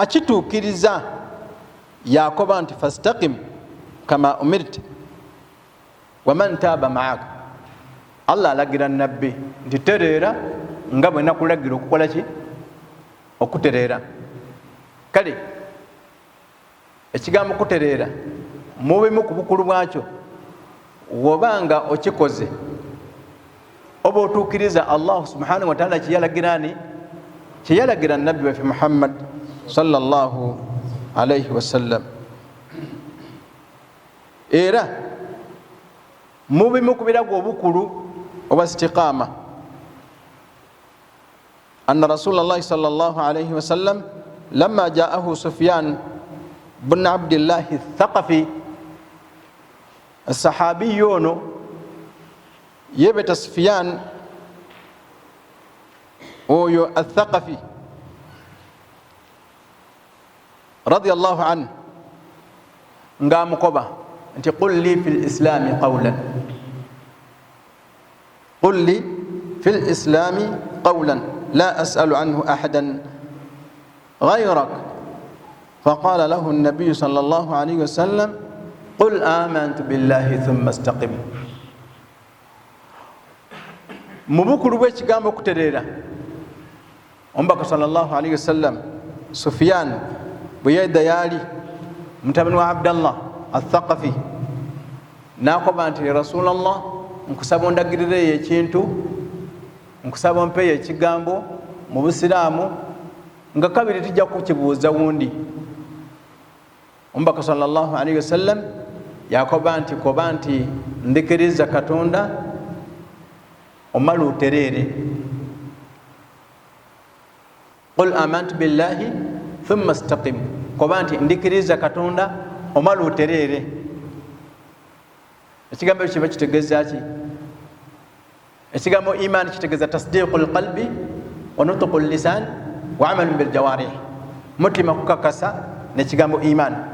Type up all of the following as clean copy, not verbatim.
akituukiriza yakoba nti fastaqim kama umirta waman taaba maaka. Allah alagira nabbi nti tereera nga bwe nakulagira okukola ki? Okutereera. Kale ekigambo kutereera mubimu ku bukulu bwakyo wobanga okikoze oba otuukiriza Allah subhanahu wa ta'ala kiyalagirani kiyalagira nabbi waffe Muhammad sallallahu alayhi wasallam. Era mubimu ku birago obukulu oba istiqama anna Rasulullah sallallahu alayhi wasallam lamma ja'ahu Sufyan bin Abdullah al-Thaqafi, الصحابي يونو يبت سفيان ويو الثقفي رضي الله عنه قام قبا انت قل لي في الإسلام قولا، قل لي في الإسلام قولا لا أسأل عنه أحدا غيرك. فقال له النبي صلى الله عليه وسلم قل آمنت بالله ثم استقم. مبكر بيش قام بكتريرا أمبك صلى الله عليه وسلم سفيان بيد يالي متبن عبد الله الثقفي ناقب أنت رسول الله nkusaba ndagirire ekintu nkusaba mpe ekigambo mu Busiraamu nga kabiri tijja kukibuuza wundi. Ombaka sallallahu alaihi wasallam yakoba nti koba nti ndikiriza Katonda omala otereere. Qul amantu billahi thumma istaqim, koba nti ndikiriza Katonda omala otereere. Ekigambo kiba kitegeeza ki? Ekigambo iman kitegeeza tasdiqul qalbi wa nutqul lisan wa amalun bil jawarih, mutima kukakasa n'ekigambo iman.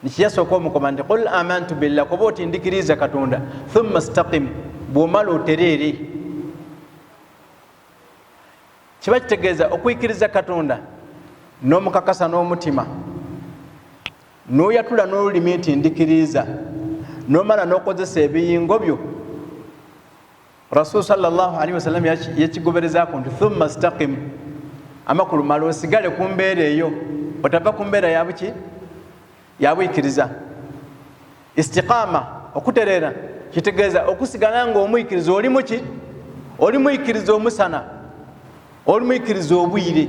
Nikiyasooka omukomande qul amantu billahi, koba oti ndikiriza Katonda thumma istaqim, bw'omala otereere. Kiba kitegeeza okwikiriza Katonda n'omukakasa n'omutima, n'oyatula n'olulimi nti ndikiriza, n'omala n'okozesa ebiyingo byo. Rasul sallallahu alaihi wasallam yakigoberezaako nti thumma istaqim, amakulu mala osigale ku mbeera eyo, otava ku mbeera yabuki yabwikiriza. Istiqama okutereera kitegeeza okusigala nga omwikiriza oli muki? Oli mwikiriza omusana, oli mwikiriza obwire,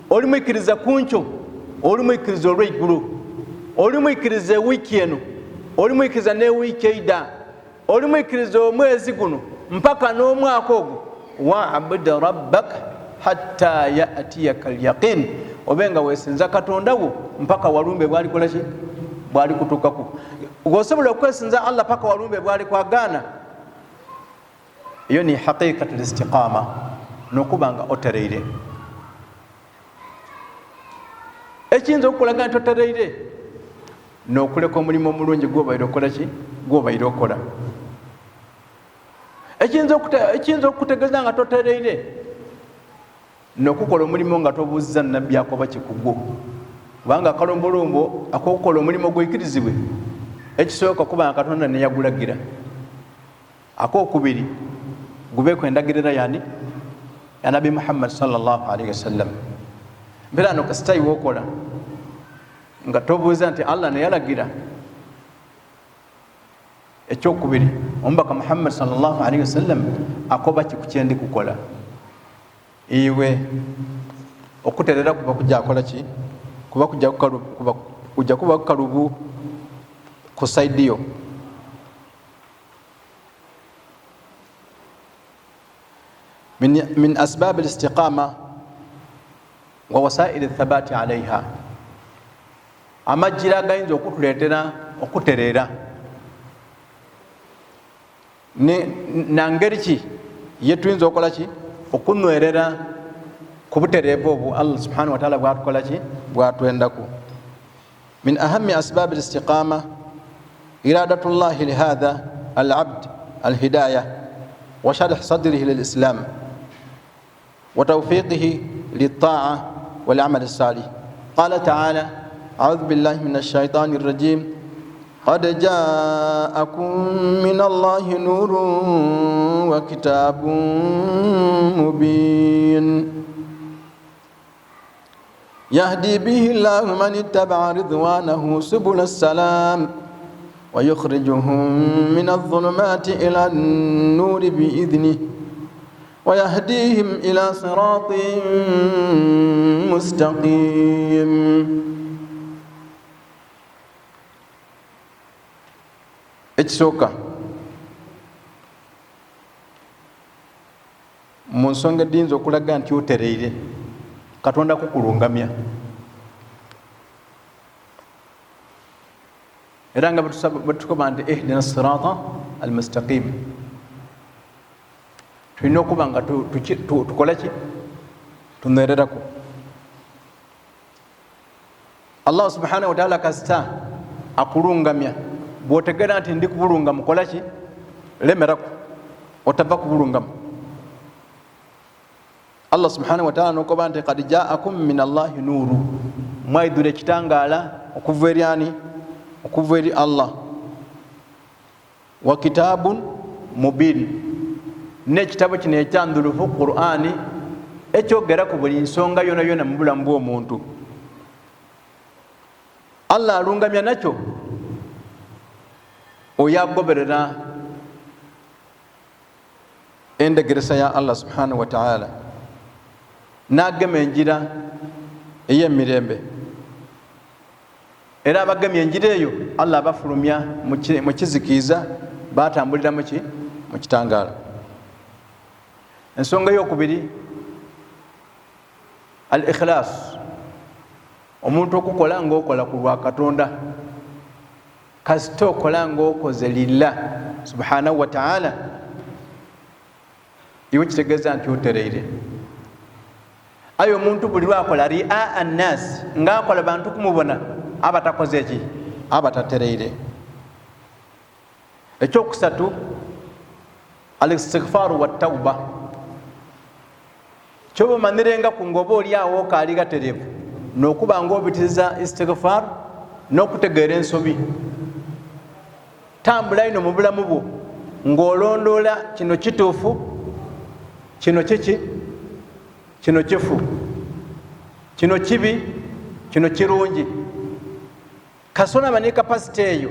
oli mwikiriza kunkyo, oli mwikiriza olw'eigulu, oli mwikiriza wiiki eno, oli mwikiriza ne wiiki eida, oli mwikiriza omwezi guno mpaka n'omwaka ogwo. Wa'bud rabbaka hatta ya'tiyaka al-yaqin, obenga wesinza Katonda wo mpaka walumbe bwali kola ki? Bwali kutuukaku. Osobola okwesinza Allah paka walumbe bwali kwagaana. Iyo ni haqiqatul istiqama, n'okubanga otereire. Ekiyinza okulaga nti otereire n'okuleka omulimu omulungi gw'obaire okola ki? Gw'obaire okola. Ekiyinza okutegeeza nga totereire n'okukola omulimu nga tobuuziza nnabbi akoba kikugwo, kubanga akalombolombo ak'okukola omulimu ogwikirizibwe ekisooka kuba nga Katonda ne yagulagira. Ak'okubiri gubeeko endagirira yani ya Nabi Muhammad sallallahu alaihi wasallam. Mbeera no kasitayi w'okola nga tobuuza nti Allah ne yalagira. Ekyokubiri omubaka Muhammad sallallahu alaihi wasallam akoba kikukyendi kukola. Iwe okutereera kuba kujja akola ki? Kuba kujja kuba kukalubu ku saidi yo. من أسباب الاستقامة ووسائل الثبات عليها، amajjira agayinza okutuleetera okutereera nangeri ki yetuyinza okukola ki? Okunywerera ku butereevu obwo Allah subhanahu wa ta'ala bwatukola ki? Bwatwendaku. من أهم أسباب الاستقامة إرادة الله لهذا العبد الهداية وشرح صدره للإسلام وتوفيقه للطاعة والعمل الصالح. قال تعالى أعوذ بالله من الشيطان الرجيم قد جاءكم من الله نور وكتاب مبين يهدي به الله من اتبع رضوانه سبل السلام ويخرجهم من الظلمات إلى النور بإذنه ويهديهم إلى صراط مستقيم. ekisooka mu nsonga eddiyinza okulaga nti otereire Katonda kukulungamya era nga bwetukoba nti ihdina sirata almustaqim, tulina okuba nga tukola ki tunererako. Allah subhanahu wa ta'ala kasita akulungamya bwotegera nti ndi kubulunga mukola ki lemerako otava kubulungamu. Allah subhanahu wa ta'ala nokoba nti qad ja'akum min Allahi nuru, mwaidule kitangala okuva eri ani? Okuva eri Allah. Wa kitabun mubin, n'ekitabo kino ekyandurufu Qur'ani ekyogera ku buli nsonga yona yona mu bulamu bw'omuntu. Allah alungamya nakyo oyagoberera endegeresa ya Allah subhanahu wa ta'ala, n'agema enjira ey'emirembe, era abagemye enjira eyo Allah abafulumya mu kizikiza batambulira mu kitangaala. Ensonga ey'okubiri al ikhlas, omuntu okukola ng'okola ku lwa Katonda, kasita okola ng'okoze lillah subhanahu wa ta'ala, iwe kitegeeza nti otereire. Ayo omuntu buli lwakola ri'a annas, ng'akola bantu kumubona, aba takoze eki? Aba tatereire. Ekyokusatu al-istighfaru wa tawba, kyoba omanirenga ku ngoba oli awo okaali gatereevu n'okuba ng'obitiriza istighfar n'okutegeera ensobi. Tambula ino mu bulamu bwo ng'olondoola kino kituufu, kino kiki, kino kifu, kino kibi, kino kirungi. Kasona mani kapasite eyo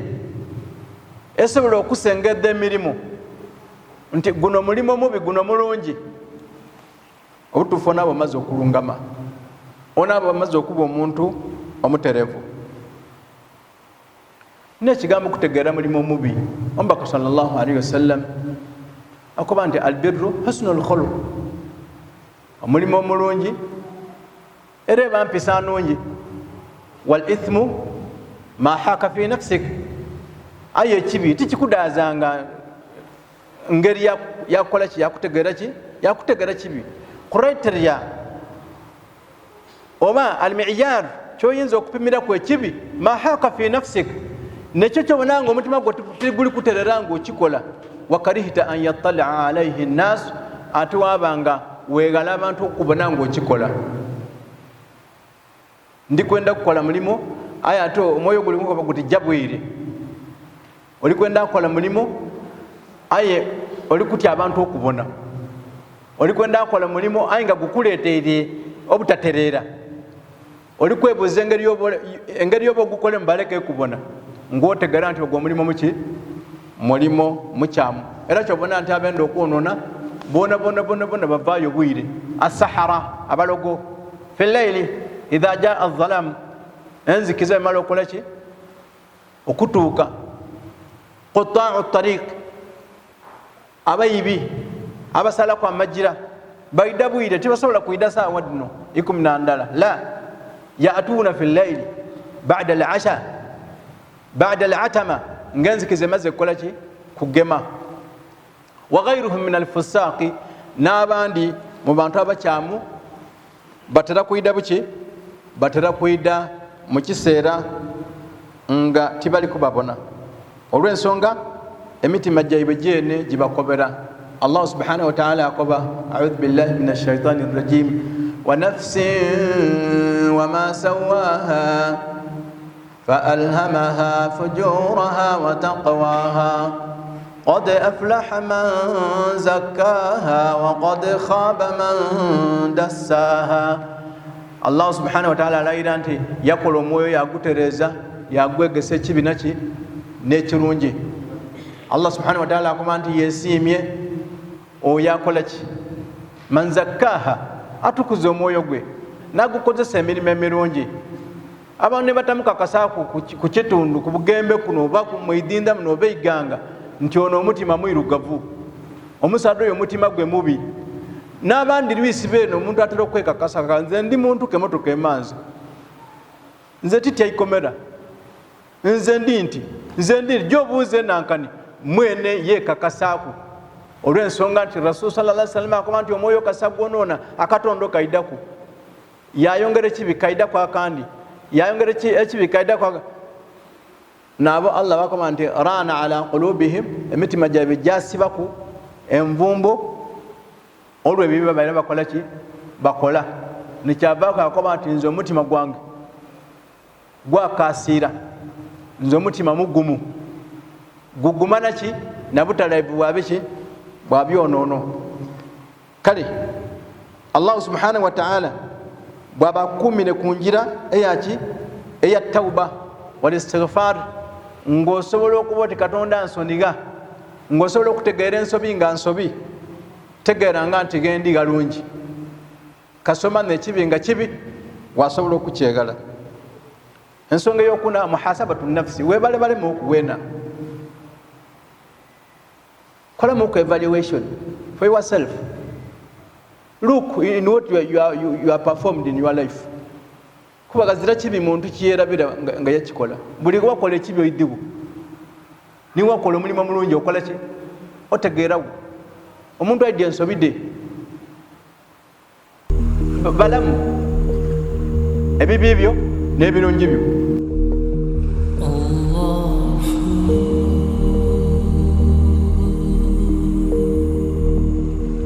esobola okusengedda emirimu nti guno mulimu mubi, guno mulungi. Obutuufu onaabo amaze okulungama, onaabo amaze okuba omuntu omutereevu. N'ekigambo kutegeera mulimu omubi, Omubaka sallallahu alaihi wasallam akoba nti albirru husnul khuluq, omulimu omulungi era eba mpisa nnungi. Wal ithmu ma haka fi nafsik, ayo ekibi tikikudaazanga ngeri yakukola ki, yakutegeera ki, yakutegeera kibi. Criteria oba almiyar kyoyinza okupimiraku ekibi ma haka fi nafsik, nekyo kyobonanga omutima gwo guli kuterera ng'okikola. Wakarihita an yattali'a alaihi nnas, ate wabanga weegala abantu okubona ng'okikola. Ndikwenda kukola mulimu, aye ate omwoyo gulimu kuba guti jabwire. Oli kwenda kukola mulimu, aye oli kutya abantu okubona. Oli kwenda kukola mulimu, aye nga gukuleeteire obutatereera. Oli kwebuuza engeri yoba ogukole mubaleke kubona, ng'otegeera nti ogwo mulimu muki? Mulimo mukyamu. Era kyobona nti abenda okwonoona bona bavaayo bwire. Asahara, abalogo, fi llaili idha jaa adh-dhalam, enzikiza emala okola ki? Okutuuka. Quttaa'u ttariiq, abayibi abasalaku amajjira baida bwire, tebasobola kuyida saawa dino 12 la ya'tuuna fi llaili ba'da al-'asha ba'da al-'atama, ng'enzikiza emaze kukola ki? Kugema. Wa ghayruhum min al-fusaaqi, n'abandi mu bantu abakyamu batera kuyida buki? Batera kuyida mu kiseera nga tibali kubabona. Olw'ensonga emitima gyabwe gyene gibakobera. Allah subhanahu wa ta'ala akoba a'udhu billahi minash shaitani rrajim wa nafsin وما سواها فألهمها فجورها وتقواها قد أفلح من زكاها وقد خاب من دساها. الله سبحانه وتعالى alayira nti yakola omwoyo yagutereza yagwegesa ekibi naki n'ekirungi. Allah subhanahu wa ta'ala akoma nti yesiimye oyo akola ki man zakkaaha atukuza omwoyo gwe nagukozesa emirimu emirungi. Abantu ne batamukakasa ku kitundu ku bugembe kuno oba mu idinda muno oba iganga nti ono omutima mwirugavu, omusaadde oyo omutima gwe mubi. N'abandi lwisi beeno omuntu atera okwekakasa nze ndi muntu kemotoka emanzi, nze titya ikomera, nze ndi gyobuuze nankani mwene yekakasaku olw'ensonga nti Rasul sallallahu alaihi wasallam akoma nti omwoyo kasa gwonoona akatondo kaidaku, yayongera ekibi kaidaku akandi, yayongera ekibi kaidaku nabo Allah bakoma nti rana ala qulubihim, emitima gyabwe gyasibaku envumbo olw'ebibi babaire bakola ki bakola. Nekyavaako akoma nti nze omutima gwange gwakasiira, nze omutima mugumu gugumana ki nabutalaivu bwabiki bwabyonoono. Kale Allah subhanahu wa ta'ala bwabakumire ku njira eyaki eya tauba wal istighfar, ng'osobola okuba oti Katonda nsoniga, ng'osobola okutegeera ensobi nga nsobi, tegeera nga nti gendi galungi, kasoma n'ekibi nga kibi wasobola okukyegala. Ensonga ey'okuna muhasabatu nafsi, weebalebalemu okuwena, kolamu ku evaluation for yourself. Look in what you are performed in your life. Kubagazira kibi muntu kiyerabira nga yakikola. Buli wakola ekibi oyidibu ni wakola omulimu mulungi okola ki otegeerawo omuntu aidya ensobide balamu ebibi byo n'ebirungi byo.